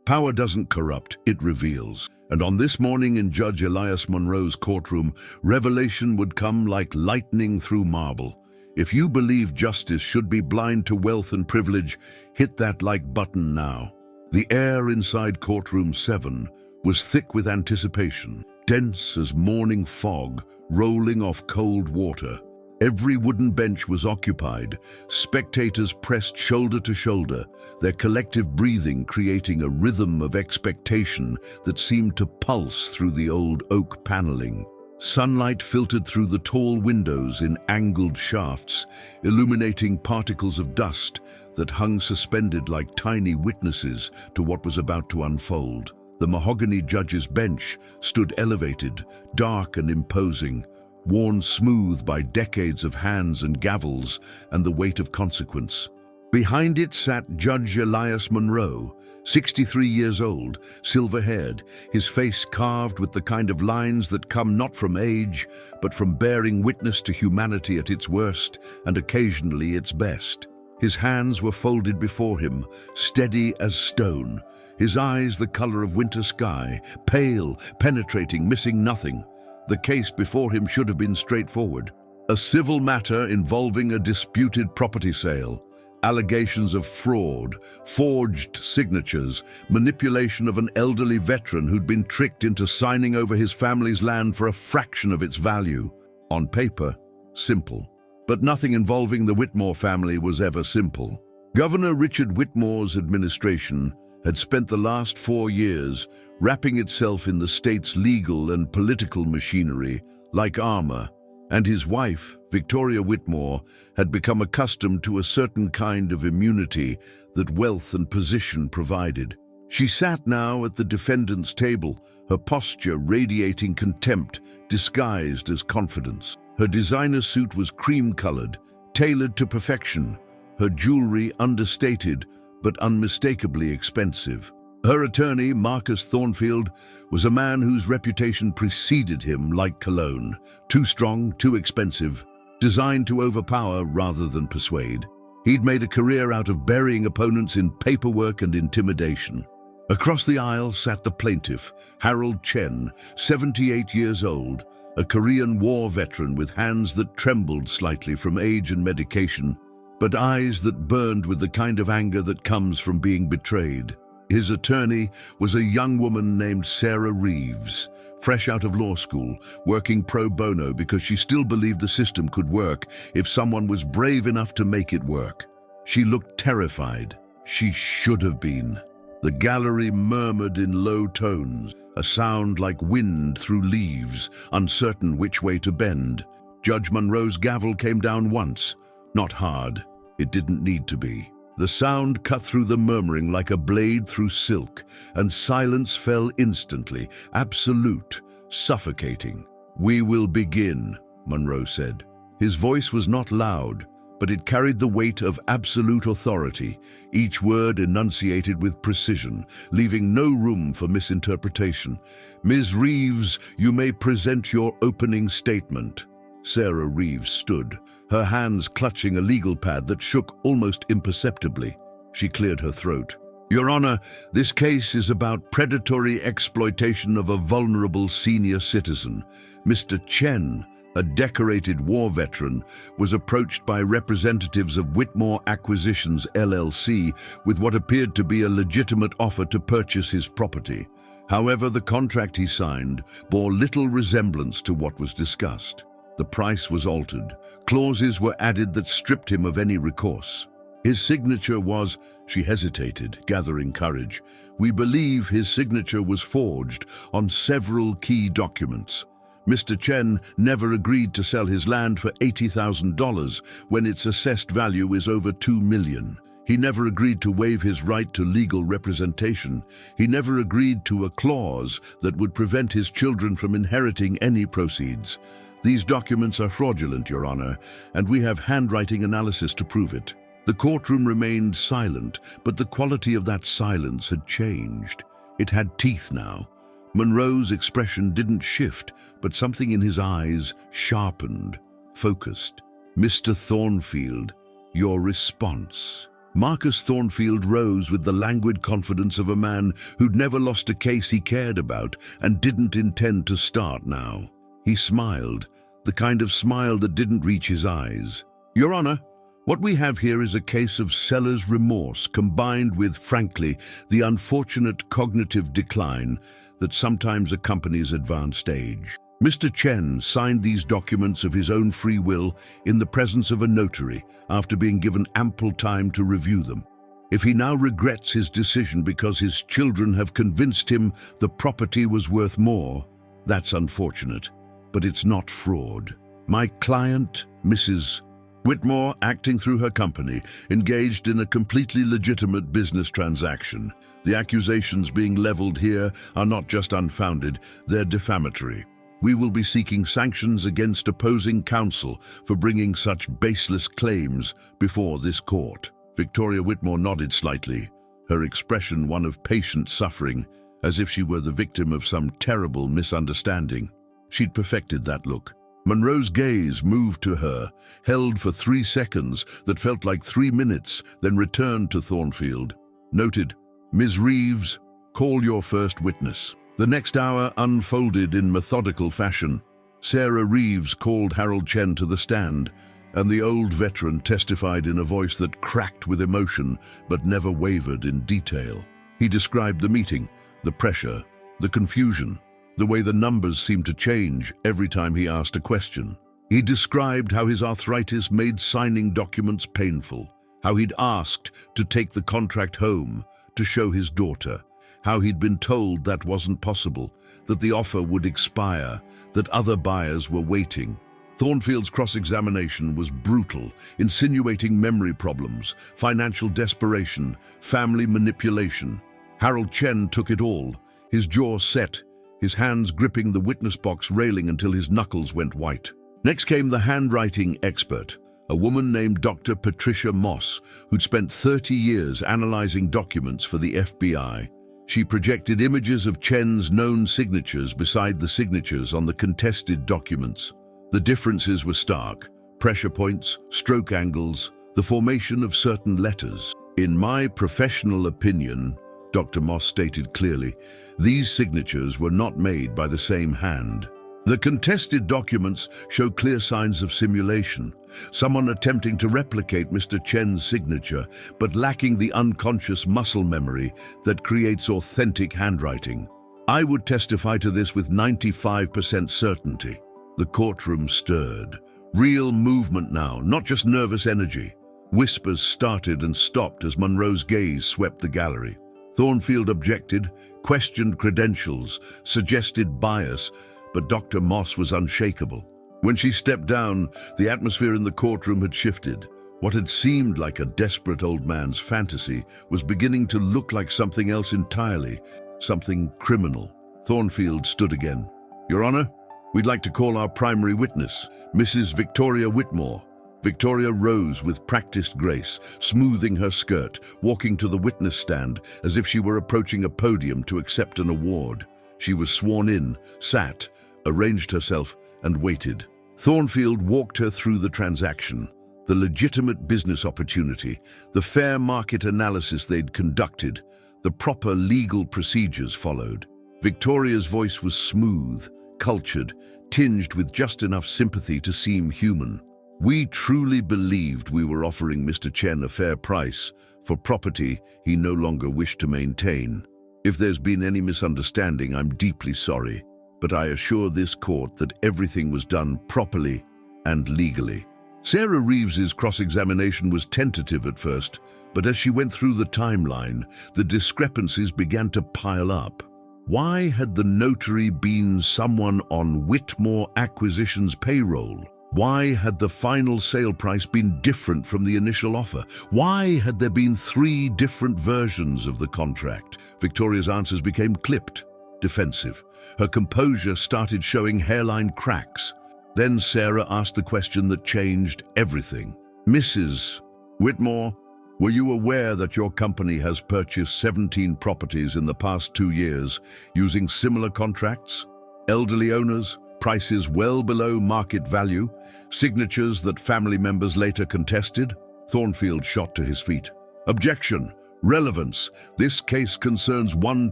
Power doesn't corrupt, it reveals. And on this morning in Judge Elias Monroe's courtroom, revelation would come like lightning through marble. If you believe justice should be blind to wealth and privilege, hit that like button now. The air inside Courtroom 7 was thick with anticipation, dense as morning fog rolling off cold water. Every wooden bench was occupied, spectators pressed shoulder to shoulder, their collective breathing creating a rhythm of expectation that seemed to pulse through the old oak paneling. Sunlight filtered through the tall windows in angled shafts, illuminating particles of dust that hung suspended like tiny witnesses to what was about to unfold. The mahogany judge's bench stood elevated, dark and imposing, worn smooth by decades of hands and gavels and the weight of consequence. Behind it sat Judge Elias Monroe, 63 years old, silver-haired, his face carved with the kind of lines that come not from age, but from bearing witness to humanity at its worst and occasionally its best. His hands were folded before him, steady as stone, his eyes the color of winter sky, pale, penetrating, missing nothing. The case before him should have been straightforward. A civil matter involving a disputed property sale, allegations of fraud, forged signatures, manipulation of an elderly veteran who'd been tricked into signing over his family's land for a fraction of its value. On paper, simple. But nothing involving the Whitmore family was ever simple. Governor Richard Whitmore's administration had spent the last 4 years wrapping itself in the state's legal and political machinery like armor, and his wife, Victoria Whitmore, had become accustomed to a certain kind of immunity that wealth and position provided. She sat now at the defendant's table, her posture radiating contempt disguised as confidence. Her designer suit was cream-colored, tailored to perfection, her jewelry understated but unmistakably expensive. Her attorney, Marcus Thornfield, was a man whose reputation preceded him like cologne, too strong, too expensive, designed to overpower rather than persuade. He'd made a career out of burying opponents in paperwork and intimidation. Across the aisle sat the plaintiff, Harold Chen, 78 years old, a Korean War veteran with hands that trembled slightly from age and medication, but eyes that burned with the kind of anger that comes from being betrayed. His attorney was a young woman named Sarah Reeves, fresh out of law school, working pro bono because she still believed the system could work if someone was brave enough to make it work. She looked terrified. She should have been. The gallery murmured in low tones, a sound like wind through leaves, uncertain which way to bend. Judge Monroe's gavel came down once, not hard. It didn't need to be. The sound cut through the murmuring like a blade through silk, and silence fell instantly, absolute, suffocating. "We will begin," Monroe said. His voice was not loud, but it carried the weight of absolute authority, each word enunciated with precision, leaving no room for misinterpretation. "Ms. Reeves, you may present your opening statement." Sarah Reeves stood, her hands clutching a legal pad that shook almost imperceptibly. She cleared her throat. "Your Honor, this case is about predatory exploitation of a vulnerable senior citizen. Mr. Chen, a decorated war veteran, was approached by representatives of Whitmore Acquisitions LLC with what appeared to be a legitimate offer to purchase his property. However, the contract he signed bore little resemblance to what was discussed. The price was altered. Clauses were added that stripped him of any recourse. His signature was—" She hesitated, gathering courage. "We believe his signature was forged on several key documents. Mr. Chen never agreed to sell his land for $80,000 when its assessed value is over $2 million. He never agreed to waive his right to legal representation. He never agreed to a clause that would prevent his children from inheriting any proceeds. These documents are fraudulent, Your Honor, and we have handwriting analysis to prove it." The courtroom remained silent, but the quality of that silence had changed. It had teeth now. Monroe's expression didn't shift, but something in his eyes sharpened, focused. "Mr. Thornfield, your response." Marcus Thornfield rose with the languid confidence of a man who'd never lost a case he cared about and didn't intend to start now. He smiled, the kind of smile that didn't reach his eyes. "Your Honor, what we have here is a case of seller's remorse combined with, frankly, the unfortunate cognitive decline that sometimes accompanies advanced age. Mr. Chen signed these documents of his own free will in the presence of a notary after being given ample time to review them. If he now regrets his decision because his children have convinced him the property was worth more, that's unfortunate, but it's not fraud. My client, Mrs. Whitmore, acting through her company, engaged in a completely legitimate business transaction. The accusations being leveled here are not just unfounded, they're defamatory. We will be seeking sanctions against opposing counsel for bringing such baseless claims before this court." Victoria Whitmore nodded slightly, her expression one of patient suffering, as if she were the victim of some terrible misunderstanding. She'd perfected that look. Monroe's gaze moved to her, held for 3 seconds that felt like 3 minutes, then returned to Thornfield. "Noted. Ms. Reeves, call your first witness." The next hour unfolded in methodical fashion. Sarah Reeves called Harold Chen to the stand, and the old veteran testified in a voice that cracked with emotion but never wavered in detail. He described the meeting, the pressure, the confusion, the way the numbers seemed to change every time he asked a question. He described how his arthritis made signing documents painful, how he'd asked to take the contract home to show his daughter, how he'd been told that wasn't possible, that the offer would expire, that other buyers were waiting. Thornfield's cross-examination was brutal, insinuating memory problems, financial desperation, family manipulation. Harold Chen took it all, his jaw set, his hands gripping the witness box railing until his knuckles went white. Next came the handwriting expert, a woman named Dr. Patricia Moss, who'd spent 30 years analyzing documents for the FBI. She projected images of Chen's known signatures beside the signatures on the contested documents. The differences were stark: pressure points, stroke angles, the formation of certain letters. "In my professional opinion," Dr. Moss stated clearly, "these signatures were not made by the same hand. The contested documents show clear signs of simulation, someone attempting to replicate Mr. Chen's signature, but lacking the unconscious muscle memory that creates authentic handwriting. I would testify to this with 95% certainty." The courtroom stirred. Real movement now, not just nervous energy. Whispers started and stopped as Monroe's gaze swept the gallery. Thornfield objected, questioned credentials, suggested bias, but Dr. Moss was unshakable. When she stepped down, the atmosphere in the courtroom had shifted. What had seemed like a desperate old man's fantasy was beginning to look like something else entirely, something criminal. Thornfield stood again. "Your Honor, we'd like to call our primary witness, Mrs. Victoria Whitmore." Victoria rose with practiced grace, smoothing her skirt, walking to the witness stand as if she were approaching a podium to accept an award. She was sworn in, sat, arranged herself, and waited. Thornfield walked her through the transaction, the legitimate business opportunity, the fair market analysis they'd conducted, the proper legal procedures followed. Victoria's voice was smooth, cultured, tinged with just enough sympathy to seem human. "We truly believed we were offering Mr. Chen a fair price for property he no longer wished to maintain. If there's been any misunderstanding, I'm deeply sorry, but I assure this court that everything was done properly and legally." Sarah Reeves's cross-examination was tentative at first, but as she went through the timeline, the discrepancies began to pile up. Why had the notary been someone on Whitmore Acquisitions' payroll? Why had the final sale price been different from the initial offer? Why had there been 3 different versions of the contract? Victoria's answers became clipped, defensive. Her composure started showing hairline cracks. Then Sarah asked the question that changed everything. "Mrs. Whitmore, were you aware that your company has purchased 17 properties in the past 2 years using similar contracts? Elderly owners, prices well below market value, signatures that family members later contested?" Thornfield shot to his feet. Objection. Relevance. This case concerns one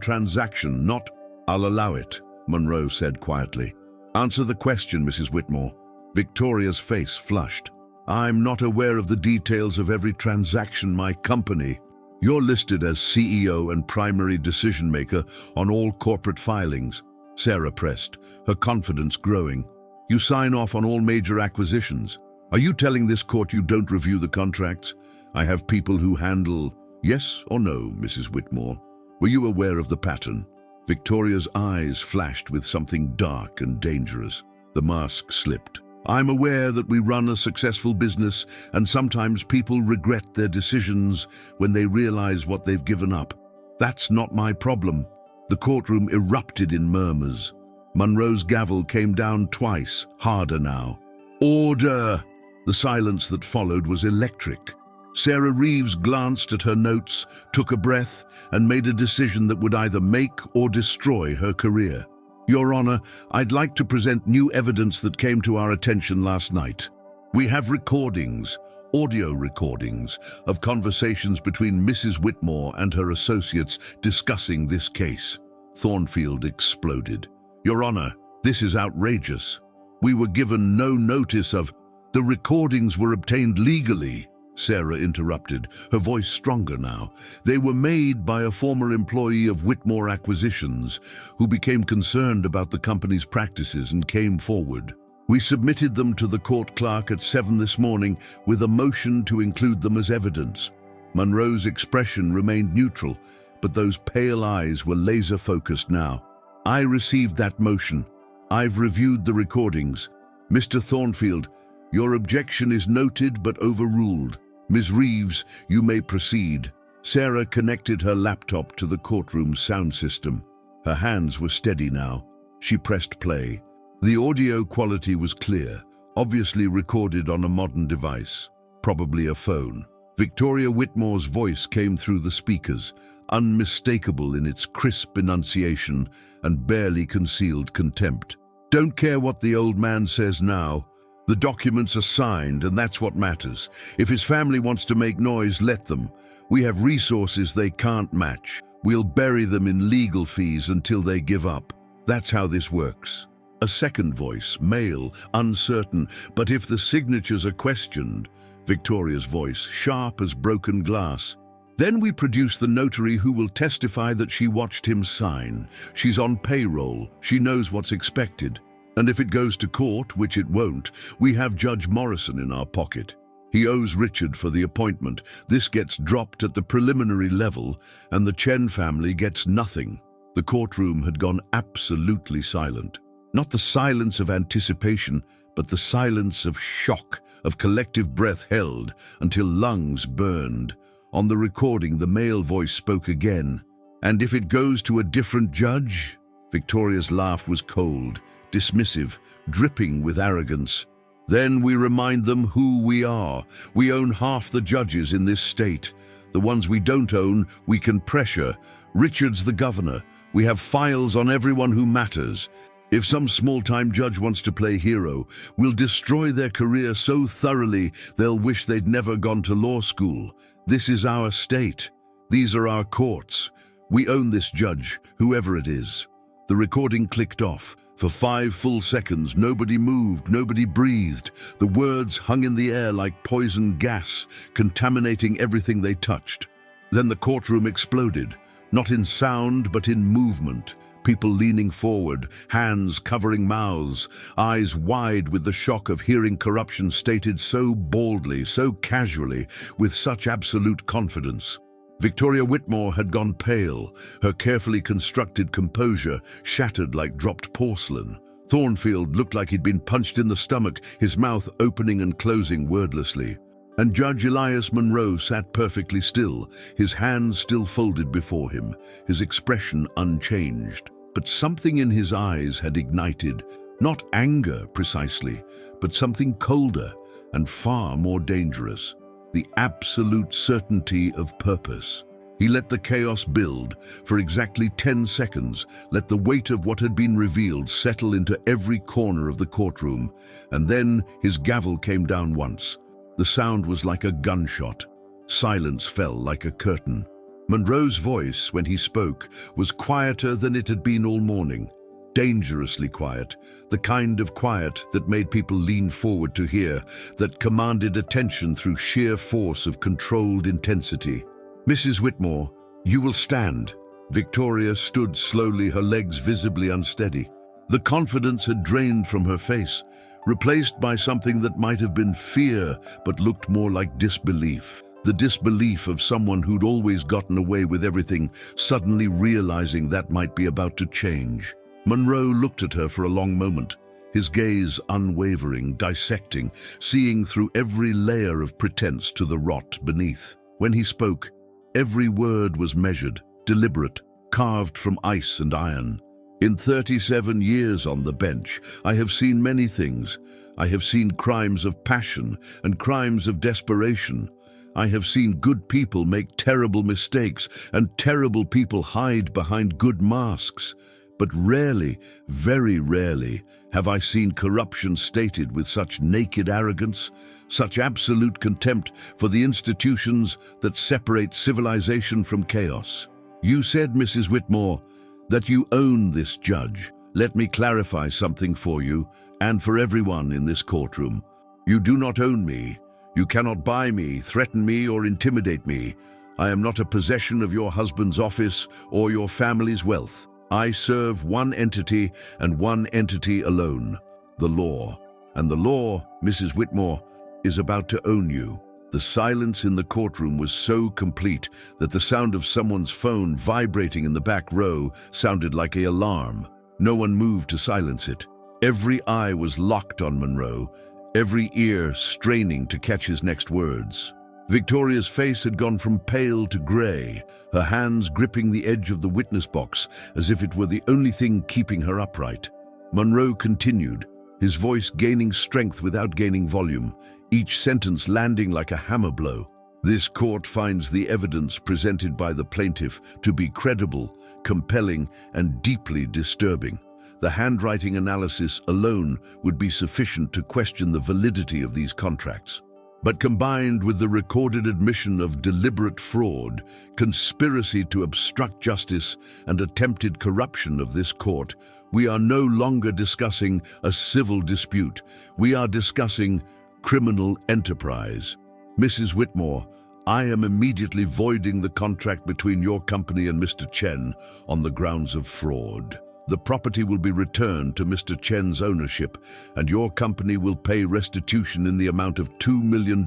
transaction, not... I'll allow it, Monroe said quietly. Answer the question, Mrs. Whitmore. Victoria's face flushed. I'm not aware of the details of every transaction my company. You're listed as CEO and primary decision-maker on all corporate filings. Sarah pressed, her confidence growing. You sign off on all major acquisitions. Are you telling this court you don't review the contracts? I have people who handle... Yes or no, Mrs. Whitmore? Were you aware of the pattern? Victoria's eyes flashed with something dark and dangerous. The mask slipped. I'm aware that we run a successful business and sometimes people regret their decisions when they realize what they've given up. That's not my problem. The courtroom erupted in murmurs. Monroe's gavel came down twice, harder now. Order! The silence that followed was electric. Sarah Reeves glanced at her notes, took a breath, and made a decision that would either make or destroy her career. Your Honor, I'd like to present new evidence that came to our attention last night. We have recordings, audio recordings, of conversations between Mrs. Whitmore and her associates discussing this case. Thornfield exploded. Your Honor, this is outrageous. We were given no notice of... The recordings were obtained legally, Sarah interrupted, her voice stronger now. They were made by a former employee of Whitmore Acquisitions who became concerned about the company's practices and came forward. We submitted them to the court clerk at 7 this morning with a motion to include them as evidence. Monroe's expression remained neutral, but those pale eyes were laser-focused now. I received that motion. I've reviewed the recordings. Mr. Thornfield, your objection is noted but overruled. Ms. Reeves, you may proceed. Sarah connected her laptop to the courtroom sound system. Her hands were steady now. She pressed play. The audio quality was clear, obviously recorded on a modern device, probably a phone. Victoria Whitmore's voice came through the speakers, unmistakable in its crisp enunciation and barely concealed contempt. Don't care what the old man says now. The documents are signed, and that's what matters. If his family wants to make noise, let them. We have resources they can't match. We'll bury them in legal fees until they give up. That's how this works. A second voice, male, uncertain, but if the signatures are questioned, Victoria's voice, sharp as broken glass. Then we produce the notary who will testify that she watched him sign. She's on payroll. She knows what's expected. And if it goes to court, which it won't, we have Judge Morrison in our pocket. He owes Richard for the appointment. This gets dropped at the preliminary level, and the Chen family gets nothing. The courtroom had gone absolutely silent. Not the silence of anticipation, but the silence of shock, of collective breath held until lungs burned. On the recording, the male voice spoke again. And if it goes to a different judge? Victoria's laugh was cold, dismissive, dripping with arrogance. Then we remind them who we are. We own half the judges in this state. The ones we don't own, we can pressure. Richard's the governor. We have files on everyone who matters. If some small-time judge wants to play hero, we'll destroy their career so thoroughly they'll wish they'd never gone to law school. This is our state. These are our courts. We own this judge, whoever it is. The recording clicked off. For 5 full seconds, nobody moved, nobody breathed. The words hung in the air like poison gas, contaminating everything they touched. Then the courtroom exploded, not in sound, but in movement. People leaning forward, hands covering mouths, eyes wide with the shock of hearing corruption stated so baldly, so casually, with such absolute confidence. Victoria Whitmore had gone pale, her carefully constructed composure shattered like dropped porcelain. Thornfield looked like he'd been punched in the stomach, his mouth opening and closing wordlessly. And Judge Elias Monroe sat perfectly still, his hands still folded before him, his expression unchanged. But something in his eyes had ignited, not anger precisely, but something colder and far more dangerous. The absolute certainty of purpose. He let the chaos build. For exactly 10 seconds, let the weight of what had been revealed settle into every corner of the courtroom, and then his gavel came down once. The sound was like a gunshot. Silence fell like a curtain. Monroe's voice, when he spoke, was quieter than it had been all morning. Dangerously quiet, the kind of quiet that made people lean forward to hear, that commanded attention through sheer force of controlled intensity. "Mrs. Whitmore, you will stand." Victoria stood slowly, her legs visibly unsteady. The confidence had drained from her face, replaced by something that might have been fear but looked more like disbelief. The disbelief of someone who'd always gotten away with everything, suddenly realizing that might be about to change. Monroe looked at her for a long moment, his gaze unwavering, dissecting, seeing through every layer of pretense to the rot beneath. When he spoke, every word was measured, deliberate, carved from ice and iron. "In 37 years on the bench, I have seen many things. I have seen crimes of passion and crimes of desperation. I have seen good people make terrible mistakes and terrible people hide behind good masks. But rarely, very rarely, have I seen corruption stated with such naked arrogance, such absolute contempt for the institutions that separate civilization from chaos. You said, Mrs. Whitmore, that you own this judge. Let me clarify something for you and for everyone in this courtroom. You do not own me. You cannot buy me, threaten me, or intimidate me. I am not a possession of your husband's office or your family's wealth. I serve one entity and one entity alone, the law. And the law, Mrs. Whitmore, is about to own you." The silence in the courtroom was so complete that the sound of someone's phone vibrating in the back row sounded like an alarm. No one moved to silence it. Every eye was locked on Monroe, every ear straining to catch his next words. Victoria's face had gone from pale to grey, her hands gripping the edge of the witness box as if it were the only thing keeping her upright. Monroe continued, his voice gaining strength without gaining volume, each sentence landing like a hammer blow. "This court finds the evidence presented by the plaintiff to be credible, compelling, and deeply disturbing. The handwriting analysis alone would be sufficient to question the validity of these contracts. But combined with the recorded admission of deliberate fraud, conspiracy to obstruct justice, and attempted corruption of this court, we are no longer discussing a civil dispute. We are discussing criminal enterprise. Mrs. Whitmore, I am immediately voiding the contract between your company and Mr. Chen on the grounds of fraud. The property will be returned to Mr. Chen's ownership, and your company will pay restitution in the amount of $2 million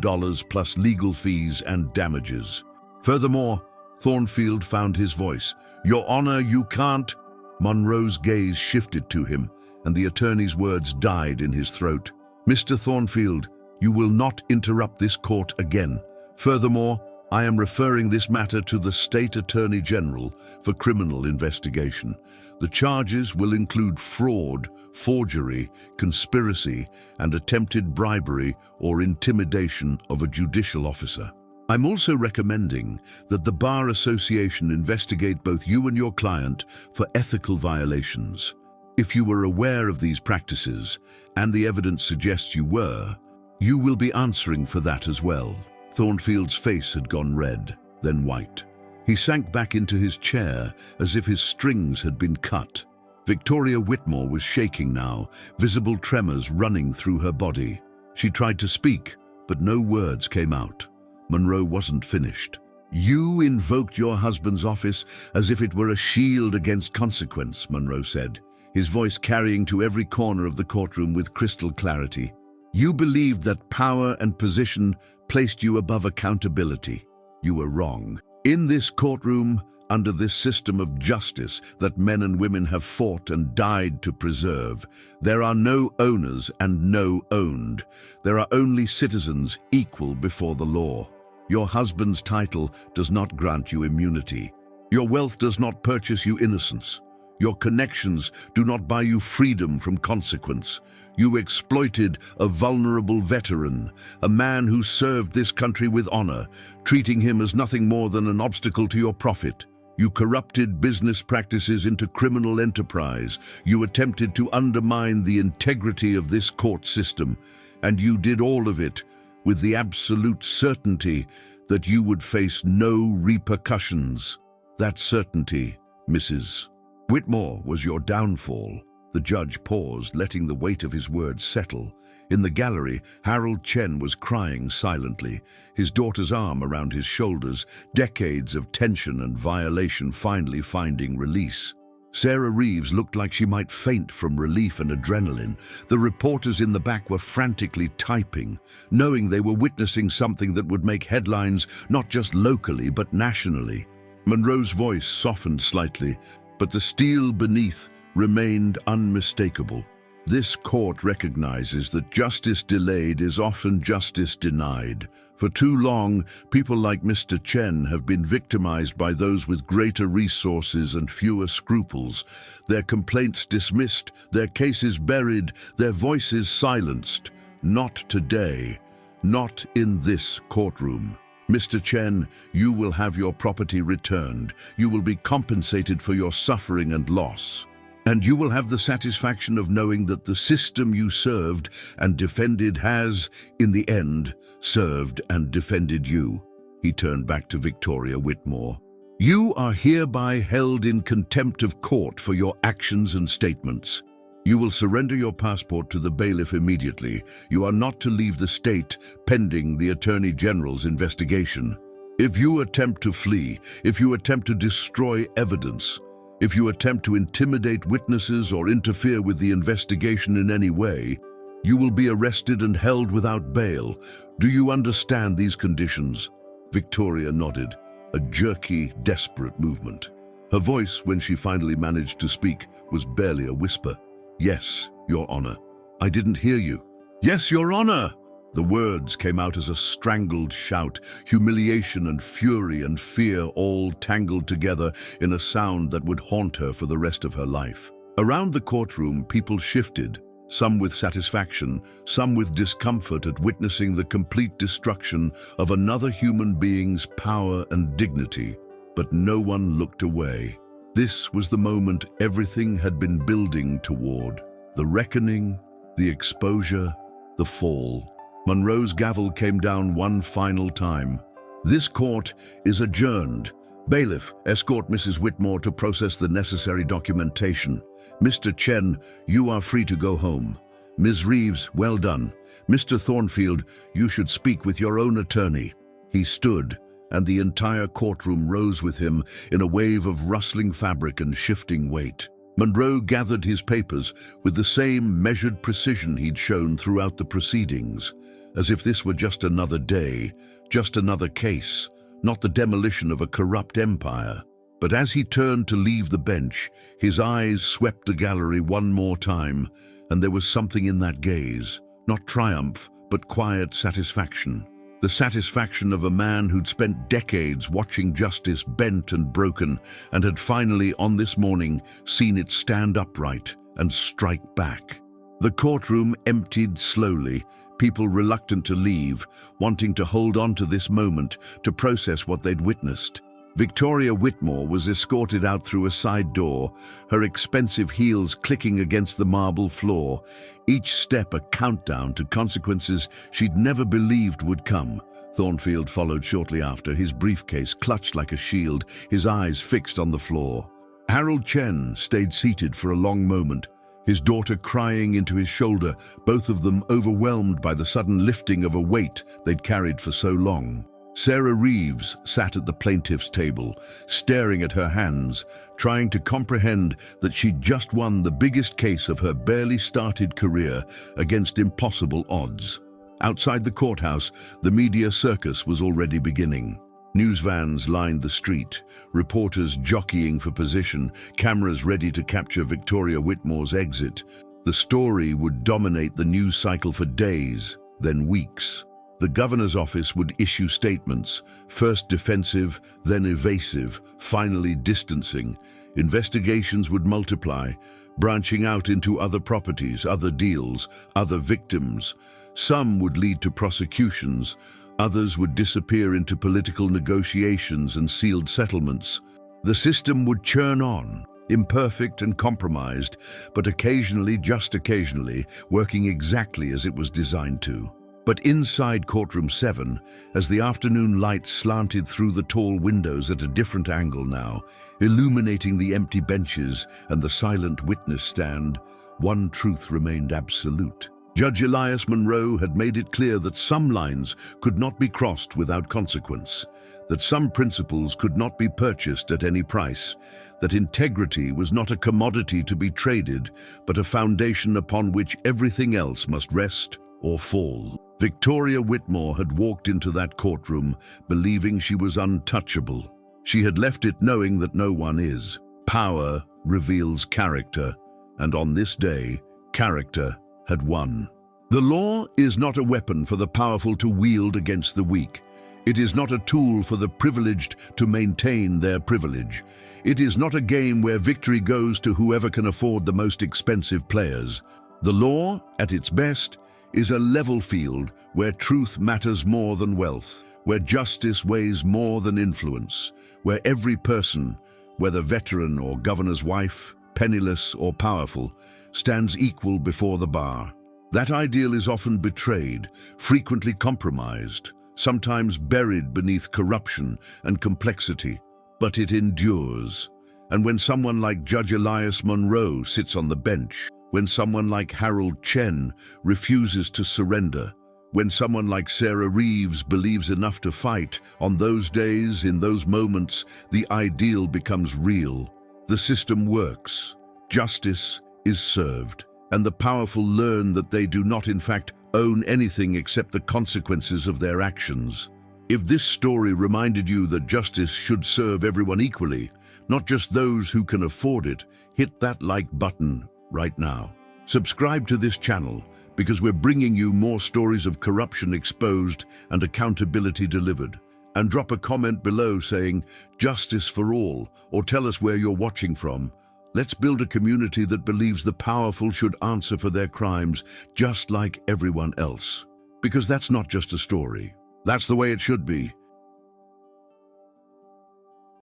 plus legal fees and damages." Furthermore, Thornfield found his voice. "Your Honor, you can't—" Monroe's gaze shifted to him, and the attorney's words died in his throat. "Mr. Thornfield, you will not interrupt this court again. Furthermore, I am referring this matter to the State Attorney General for criminal investigation. The charges will include fraud, forgery, conspiracy, and attempted bribery or intimidation of a judicial officer. I'm also recommending that the Bar Association investigate both you and your client for ethical violations. If you were aware of these practices, and the evidence suggests you were, you will be answering for that as well." Thornfield's face had gone red, then white. He sank back into his chair as if his strings had been cut. Victoria Whitmore was shaking now, visible tremors running through her body. She tried to speak, but no words came out. Monroe wasn't finished. "You invoked your husband's office as if it were a shield against consequence," Monroe said, his voice carrying to every corner of the courtroom with crystal clarity. "You believed that power and position placed you above accountability. You were wrong. In this courtroom, under this system of justice that men and women have fought and died to preserve, there are no owners and no owned. There are only citizens equal before the law. Your husband's title does not grant you immunity. Your wealth does not purchase you innocence. Your connections do not buy you freedom from consequence. You exploited a vulnerable veteran, a man who served this country with honor, treating him as nothing more than an obstacle to your profit. You corrupted business practices into criminal enterprise. You attempted to undermine the integrity of this court system, and you did all of it with the absolute certainty that you would face no repercussions. That certainty, Mrs. Whitmore, was your downfall. The judge paused, letting the weight of his words settle. In the gallery, Harold Chen was crying silently, his daughter's arm around his shoulders, decades of tension and violation finally finding release. Sarah Reeves looked like she might faint from relief and adrenaline. The reporters in the back were frantically typing, knowing they were witnessing something that would make headlines not just locally but nationally. Monroe's voice softened slightly, but the steel beneath remained unmistakable. This court recognizes that justice delayed is often justice denied. For too long, people like Mr. Chen have been victimized by those with greater resources and fewer scruples, their complaints dismissed, their cases buried, their voices silenced. Not today, not in this courtroom. Mr. Chen, you will have your property returned. You will be compensated for your suffering and loss. And you will have the satisfaction of knowing that the system you served and defended has, in the end, served and defended you. He turned back to Victoria Whitmore. You are hereby held in contempt of court for your actions and statements. You will surrender your passport to the bailiff immediately. You are not to leave the state pending the Attorney General's investigation. If you attempt to flee, if you attempt to destroy evidence, if you attempt to intimidate witnesses or interfere with the investigation in any way, you will be arrested and held without bail. Do you understand these conditions? Victoria nodded, a jerky, desperate movement. Her voice, when she finally managed to speak, was barely a whisper. Yes, Your Honor. I didn't hear you. Yes, Your Honor! The words came out as a strangled shout, humiliation and fury and fear all tangled together in a sound that would haunt her for the rest of her life. Around the courtroom, people shifted, some with satisfaction, some with discomfort at witnessing the complete destruction of another human being's power and dignity. But no one looked away. This was the moment everything had been building toward. The reckoning, the exposure, the fall. Monroe's gavel came down one final time. This court is adjourned. Bailiff, escort Mrs. Whitmore to process the necessary documentation. Mr. Chen, you are free to go home. Ms. Reeves, well done. Mr. Thornfield, you should speak with your own attorney. He stood, and the entire courtroom rose with him in a wave of rustling fabric and shifting weight. Monroe gathered his papers with the same measured precision he'd shown throughout the proceedings, as if this were just another day, just another case, not the demolition of a corrupt empire. But as he turned to leave the bench, his eyes swept the gallery one more time, and there was something in that gaze, not triumph, but quiet satisfaction. The satisfaction of a man who'd spent decades watching justice bent and broken, and had finally, on this morning, seen it stand upright and strike back. The courtroom emptied slowly, people reluctant to leave, wanting to hold on to this moment to process what they'd witnessed. Victoria Whitmore was escorted out through a side door, her expensive heels clicking against the marble floor, each step a countdown to consequences she'd never believed would come. Thornfield followed shortly after, his briefcase clutched like a shield, his eyes fixed on the floor. Harold Chen stayed seated for a long moment, his daughter crying into his shoulder, both of them overwhelmed by the sudden lifting of a weight they'd carried for so long. Sarah Reeves sat at the plaintiff's table, staring at her hands, trying to comprehend that she'd just won the biggest case of her barely started career against impossible odds. Outside the courthouse, the media circus was already beginning. News vans lined the street, reporters jockeying for position, cameras ready to capture Victoria Whitmore's exit. The story would dominate the news cycle for days, then weeks. The governor's office would issue statements, first defensive, then evasive, finally distancing. Investigations would multiply, branching out into other properties, other deals, other victims. Some would lead to prosecutions, others would disappear into political negotiations and sealed settlements. The system would churn on, imperfect and compromised, but occasionally, just occasionally, working exactly as it was designed to. But inside Courtroom 7, as the afternoon light slanted through the tall windows at a different angle now, illuminating the empty benches and the silent witness stand, one truth remained absolute. Judge Elias Monroe had made it clear that some lines could not be crossed without consequence, that some principles could not be purchased at any price, that integrity was not a commodity to be traded, but a foundation upon which everything else must rest or fall. Victoria Whitmore had walked into that courtroom believing she was untouchable. She had left it knowing that no one is. Power reveals character, and on this day, character had won. The law is not a weapon for the powerful to wield against the weak. It is not a tool for the privileged to maintain their privilege. It is not a game where victory goes to whoever can afford the most expensive players. The law, at its best, is a level field where truth matters more than wealth, where justice weighs more than influence, where every person, whether veteran or governor's wife, penniless or powerful, stands equal before the bar. That ideal is often betrayed, frequently compromised, sometimes buried beneath corruption and complexity, but it endures. And when someone like Judge Elias Monroe sits on the bench, when someone like Harold Chen refuses to surrender, when someone like Sarah Reeves believes enough to fight, on those days, in those moments, the ideal becomes real. The system works. Justice is served, and the powerful learn that they do not in fact own anything except the consequences of their actions. If this story reminded you that justice should serve everyone equally, not just those who can afford it, hit that like button right now. Subscribe to this channel because we're bringing you more stories of corruption exposed and accountability delivered. And drop a comment below saying justice for all, or tell us where you're watching from. Let's build a community that believes the powerful should answer for their crimes just like everyone else. Because that's not just a story. That's the way it should be.